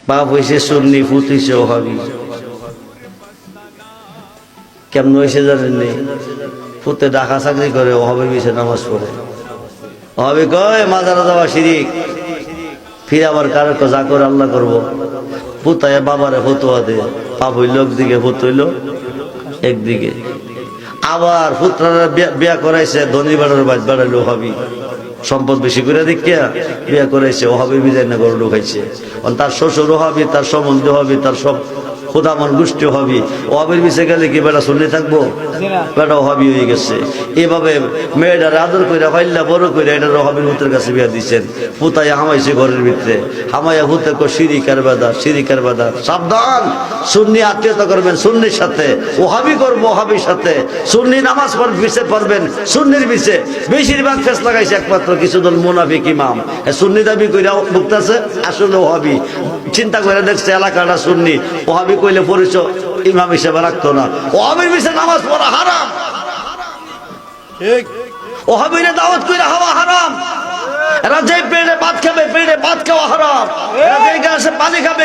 বাপ হয়েছে সুন্নি, পুত হয়েছে ওহাবি। কেমন হয়েছে জানেন নি? পুতে ডাকা চাকরি করে, ওহাবি বিষয়ে নামাজ পড়ে। ওহাবি কয় মাজারে যাওয়া শিরিক, ফিরে আবার কারো যা করে আল্লাহ করবো। পুতায় বাবারে ফতুয়া দে, পাপ হইল একদিকে, ভূত হইল একদিকে। আবার পুত্রারা বিয়া করাইছে, ধনী বাড়ার বাদ বাড়াইলো ওহাবি, সম্পদ বেশি করে দেখিয়া বিয়া করাইছে। ওহাবি বিদায় না গরু ঢুকাইছে। তার শ্বশুর হবি, তার সম্বন্ধে হবি, তার সব খোদামন গোষ্ঠী হবি। ওহাবির পিছে গেলে কি বেটা শুনে থাকবো? বেটা ওহাবি হয়ে গেছে। এভাবে মেয়েটার আদর করে হইল্লা বড় করে এটা ওহাবির পুত্রের কাছে বিয়া দিচ্ছেন। পুতাই হামাইছে ঘরের ভিতরে, হামাইয়া পুতে সিরিকার বাদা, সিরিকার বাদা। সাবধান, সুন্নি আত্মীয়তা করবেন সুন্নির সাথে, ওহাবি করবো ওহাবির সাথে। সুন্নি নামাজ পিছে পড়বেন সুন্নির পিছে। বেশিরভাগ ফেস লাগাইছে একমাত্র কিছু দল মুনাফিক ইমাম, সুন্নি দাবি কইরা ভুগতেছে, আসলে ওহাবি। চিন্তা করে দেখছে এলাকাটা সুন্নি, ওহাবি কইলে পরিচয় ইমাম হিসেবে রাখতো না। ওহাবির পিছে নামাজ পড়া হারাম, ওহাবিরে দাওয়াত কইরা হওয়া হারাম। এরা যে পেটে ভাত খাবে, পেটে ভাত খাওয়া হারাম। এরা যে গ্লাসে পানি খাবে,